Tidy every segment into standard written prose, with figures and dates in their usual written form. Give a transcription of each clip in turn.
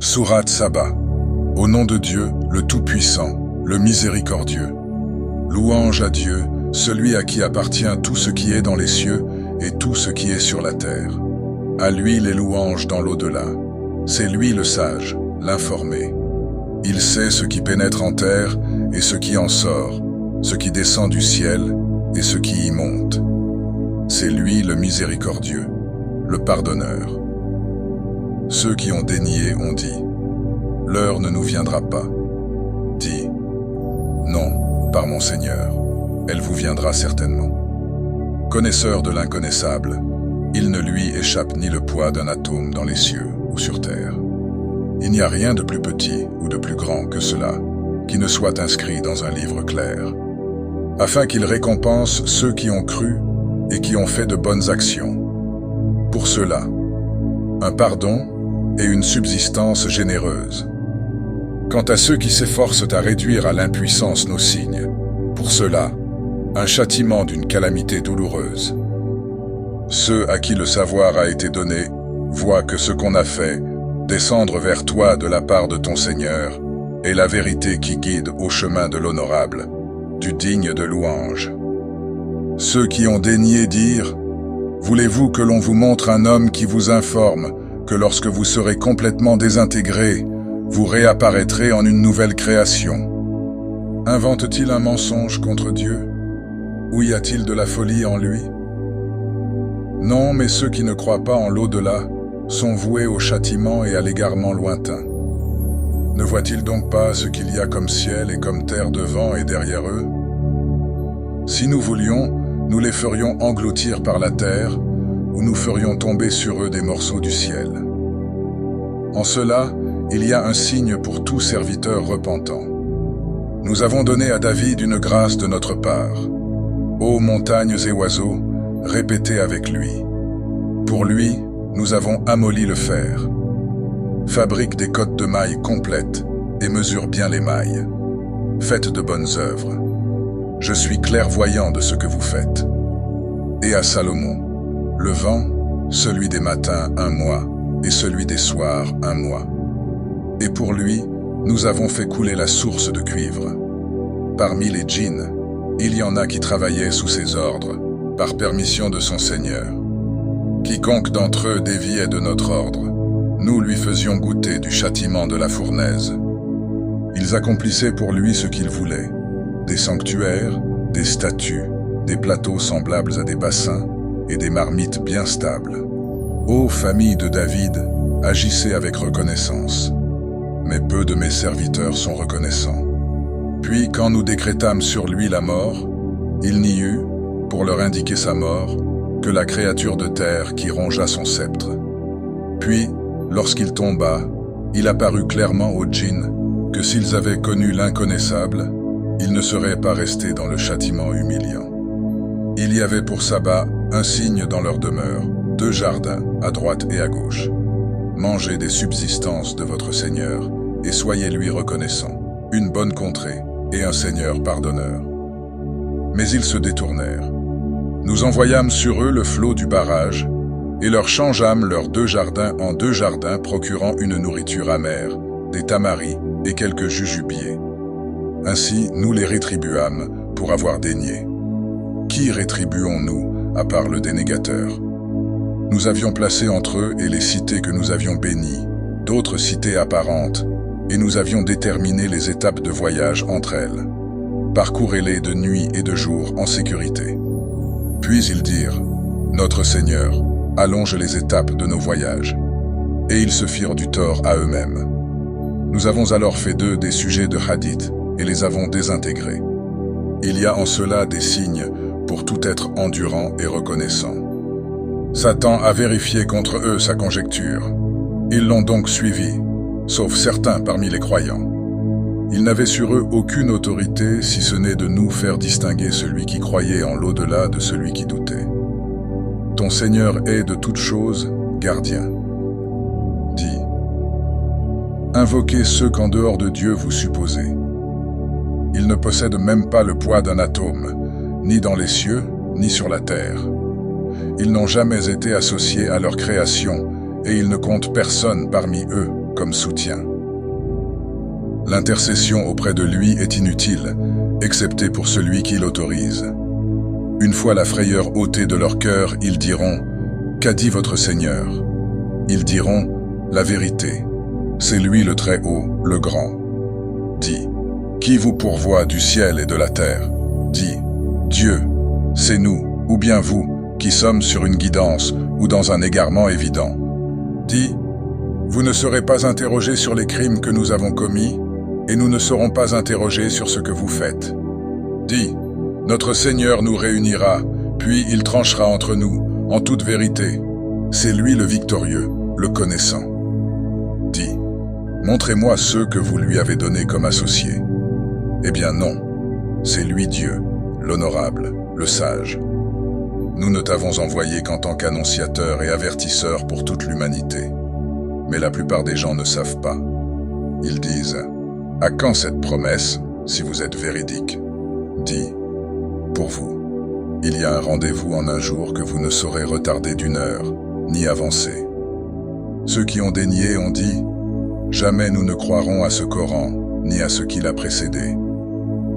Sourate Saba. Au nom de Dieu, le Tout-Puissant, le Miséricordieux. Louange à Dieu, celui à qui appartient tout ce qui est dans les cieux et tout ce qui est sur la terre. À lui les louanges dans l'au-delà. C'est lui le sage, l'informé. Il sait ce qui pénètre en terre et ce qui en sort, ce qui descend du ciel et ce qui y monte. C'est lui le miséricordieux, le pardonneur. Ceux qui ont dénié ont dit « L'heure ne nous viendra pas ». Dis « Non, par mon Seigneur, elle vous viendra certainement ». Connaisseur de l'inconnaissable, il ne lui échappe ni le poids d'un atome dans les cieux ou sur terre. Il n'y a rien de plus petit ou de plus grand que cela, qui ne soit inscrit dans un livre clair, afin qu'il récompense ceux qui ont cru et qui ont fait de bonnes actions. Pour cela, un pardon et une subsistance généreuse. Quant à ceux qui s'efforcent à réduire à l'impuissance nos signes, pour cela, un châtiment d'une calamité douloureuse. Ceux à qui le savoir a été donné voient que ce qu'on a fait descendre vers toi de la part de ton Seigneur est la vérité qui guide au chemin de l'honorable, du digne de louange. Ceux qui ont daigné dire « Voulez-vous que l'on vous montre un homme qui vous informe que lorsque vous serez complètement désintégré, vous réapparaîtrez en une nouvelle création. Invente-t-il un mensonge contre Dieu? Ou y a-t-il de la folie en lui? Non, mais ceux qui ne croient pas en l'au-delà sont voués au châtiment et à l'égarement lointain. Ne voient-ils donc pas ce qu'il y a comme ciel et comme terre devant et derrière eux? Si nous voulions, nous les ferions engloutir par la terre, ou nous ferions tomber sur eux des morceaux du ciel. En cela, il y a un signe pour tout serviteur repentant. Nous avons donné à David une grâce de notre part. Ô montagnes et oiseaux, répétez avec lui. Pour lui, nous avons amolli le fer. Fabrique des cottes de mailles complètes et mesure bien les mailles. Faites de bonnes œuvres. Je suis clairvoyant de ce que vous faites. Et à Salomon, le vent, celui des matins, 1 mois, et celui des soirs, 1 mois. Et pour lui, nous avons fait couler la source de cuivre. Parmi les djinns, il y en a qui travaillaient sous ses ordres, par permission de son Seigneur. Quiconque d'entre eux déviait de notre ordre, nous lui faisions goûter du châtiment de la fournaise. Ils accomplissaient pour lui ce qu'ils voulaient, des sanctuaires, des statues, des plateaux semblables à des bassins, et des marmites bien stables. Ô famille de David, agissez avec reconnaissance. Mais peu de mes serviteurs sont reconnaissants. Puis, quand nous décrétâmes sur lui la mort, il n'y eut, pour leur indiquer sa mort, que la créature de terre qui rongea son sceptre. Puis, lorsqu'il tomba, il apparut clairement aux djinns que s'ils avaient connu l'inconnaissable, ils ne seraient pas restés dans le châtiment humiliant. Il y avait pour Saba un signe dans leur demeure, 2 jardins, à droite et à gauche. Mangez des subsistances de votre Seigneur, et soyez lui reconnaissants, une bonne contrée et un Seigneur pardonneur. Mais ils se détournèrent. Nous envoyâmes sur eux le flot du barrage, et leur changeâmes leurs 2 jardins en 2 jardins procurant une nourriture amère, des tamaris et quelques jujubiers. Ainsi nous les rétribuâmes pour avoir daigné. Qui rétribuons-nous, à part le dénégateur? Nous avions placé entre eux et les cités que nous avions bénies, d'autres cités apparentes, et nous avions déterminé les étapes de voyage entre elles. Parcourez-les de nuit et de jour en sécurité. Puis ils dirent, « Notre Seigneur, allonge les étapes de nos voyages. » Et ils se firent du tort à eux-mêmes. Nous avons alors fait d'eux des sujets de hadith et les avons désintégrés. Il y a en cela des signes pour tout être endurant et reconnaissant. Satan a vérifié contre eux sa conjecture. Ils l'ont donc suivi, sauf certains parmi les croyants. Ils n'avaient sur eux aucune autorité si ce n'est de nous faire distinguer celui qui croyait en l'au-delà de celui qui doutait. Ton Seigneur est de toutes choses gardien. Dis, invoquez ceux qu'en dehors de Dieu vous supposez. Ils ne possèdent même pas le poids d'un atome, ni dans les cieux, ni sur la terre. Ils n'ont jamais été associés à leur création, et ils ne comptent personne parmi eux comme soutien. L'intercession auprès de lui est inutile, excepté pour celui qui l'autorise. Une fois la frayeur ôtée de leur cœur, ils diront « Qu'a dit votre Seigneur ?» Ils diront « La vérité, c'est lui le Très-Haut, le Grand. » Dis « Qui vous pourvoit du ciel et de la terre ?» Dis « Dieu, c'est nous, ou bien vous, qui sommes sur une guidance ou dans un égarement évident. » Dis « Vous ne serez pas interrogés sur les crimes que nous avons commis, et nous ne serons pas interrogés sur ce que vous faites. » Dis « Notre Seigneur nous réunira, puis il tranchera entre nous, en toute vérité. C'est lui le victorieux, le connaissant. » Dis « Montrez-moi ceux que vous lui avez donnés comme associés. » Eh bien non, c'est lui Dieu, l'honorable, le sage. Nous ne t'avons envoyé qu'en tant qu'annonciateur et avertisseur pour toute l'humanité. Mais la plupart des gens ne savent pas. Ils disent « À quand cette promesse, si vous êtes véridique ?» Dis « Pour vous, il y a un rendez-vous en un jour que vous ne saurez retarder d'1 heure, ni avancer. » Ceux qui ont dénié ont dit « Jamais nous ne croirons à ce Coran, ni à ce qui l'a précédé. »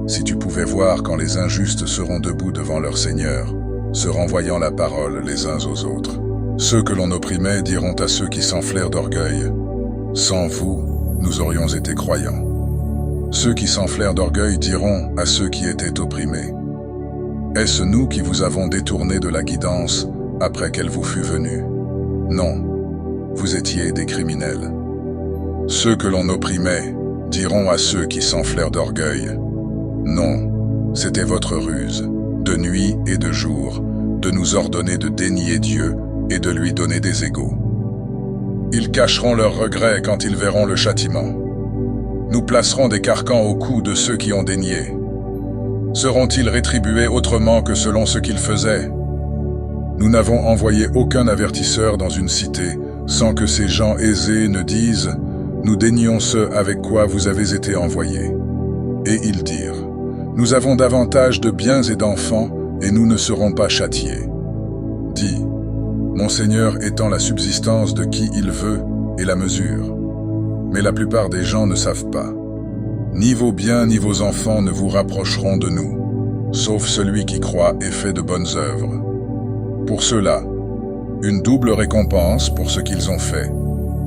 Si tu pouvais voir quand les injustes seront debout devant leur Seigneur, se renvoyant la parole les uns aux autres. Ceux que l'on opprimait diront à ceux qui s'enflèrent d'orgueil « Sans vous, nous aurions été croyants. » Ceux qui s'enflèrent d'orgueil diront à ceux qui étaient opprimés « Est-ce nous qui vous avons détourné de la guidance après qu'elle vous fût venue? Non, vous étiez des criminels. » Ceux que l'on opprimait diront à ceux qui s'enflèrent d'orgueil « Non, c'était votre ruse, de nuit et de jour, de nous ordonner de dénier Dieu et de lui donner des égaux. Ils cacheront leurs regrets quand ils verront le châtiment. Nous placerons des carcans au cou de ceux qui ont dénié. Seront-ils rétribués autrement que selon ce qu'ils faisaient? Nous n'avons envoyé aucun avertisseur dans une cité sans que ces gens aisés ne disent « Nous dénions ce avec quoi vous avez été envoyés. » Et ils dirent « Nous avons davantage de biens et d'enfants, et nous ne serons pas châtiés. » Dis « Mon Seigneur étend la subsistance de qui il veut et la mesure. » Mais la plupart des gens ne savent pas. Ni vos biens ni vos enfants ne vous rapprocheront de nous, sauf celui qui croit et fait de bonnes œuvres. Pour ceux-là, une double récompense pour ce qu'ils ont fait,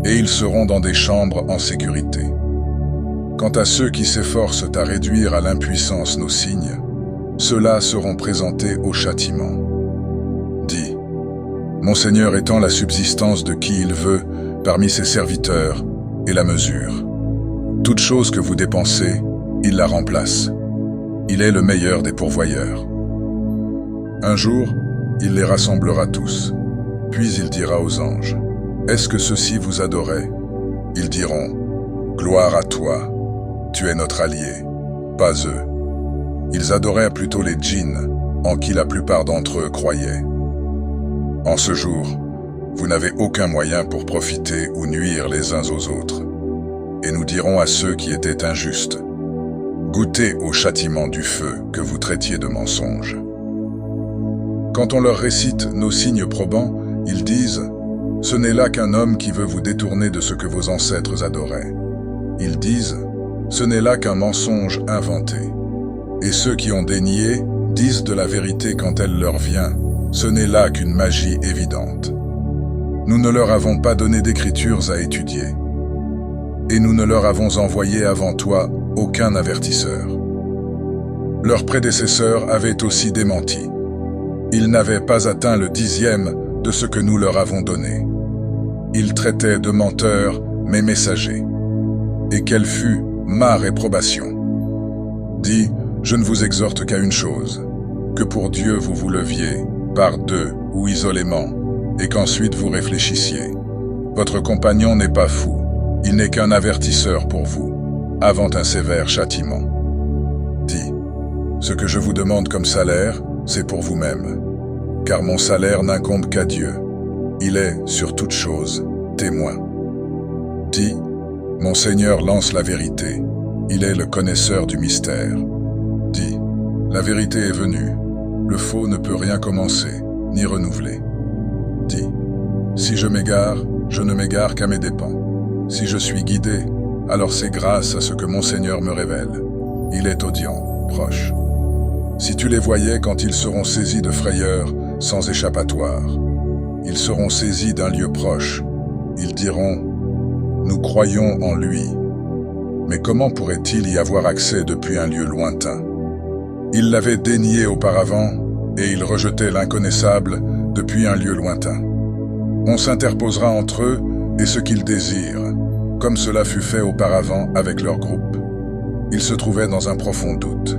et ils seront dans des chambres en sécurité. Quant à ceux qui s'efforcent à réduire à l'impuissance nos signes, ceux-là seront présentés au châtiment. Dis, mon Seigneur étend la subsistance de qui il veut parmi ses serviteurs et la mesure. Toute chose que vous dépensez, il la remplace. Il est le meilleur des pourvoyeurs. Un jour, il les rassemblera tous, puis il dira aux anges, « Est-ce que ceux-ci vous adoraient ?» Ils diront, « Gloire à toi, tu es notre allié, pas eux. » Ils adoraient plutôt les djinns, en qui la plupart d'entre eux croyaient. En ce jour, vous n'avez aucun moyen pour profiter ou nuire les uns aux autres. Et nous dirons à ceux qui étaient injustes, « Goûtez au châtiment du feu que vous traitiez de mensonge. » Quand on leur récite nos signes probants, ils disent « Ce n'est là qu'un homme qui veut vous détourner de ce que vos ancêtres adoraient. » Ils disent « Ce n'est là qu'un mensonge inventé. » Et ceux qui ont dénié disent de la vérité quand elle leur vient. Ce n'est là qu'une magie évidente. Nous ne leur avons pas donné d'écritures à étudier. Et nous ne leur avons envoyé avant toi aucun avertisseur. Leurs prédécesseurs avaient aussi démenti. Ils n'avaient pas atteint le 10e de ce que nous leur avons donné. Ils traitaient de menteurs mes messagers. Et quelle fut ma réprobation? Dis, je ne vous exhorte qu'à une chose, que pour Dieu vous vous leviez, par deux ou isolément, et qu'ensuite vous réfléchissiez. Votre compagnon n'est pas fou, il n'est qu'un avertisseur pour vous, avant un sévère châtiment. Dis, ce que je vous demande comme salaire, c'est pour vous-même, car mon salaire n'incombe qu'à Dieu. Il est, sur toute chose, témoin. Dis, mon Seigneur lance la vérité, il est le connaisseur du mystère. Dis, la vérité est venue, le faux ne peut rien commencer, ni renouveler. Dis, si je m'égare, je ne m'égare qu'à mes dépens. Si je suis guidé, alors c'est grâce à ce que mon Seigneur me révèle. Il est audient, proche. Si tu les voyais quand ils seront saisis de frayeur, sans échappatoire, ils seront saisis d'un lieu proche. Ils diront « Nous croyons en lui ». Mais comment pourrait-il y avoir accès depuis un lieu lointain? Il l'avait dénié auparavant, et il rejetait l'inconnaissable depuis un lieu lointain. On s'interposera entre eux et ce qu'ils désirent, comme cela fut fait auparavant avec leur groupe. Ils se trouvaient dans un profond doute.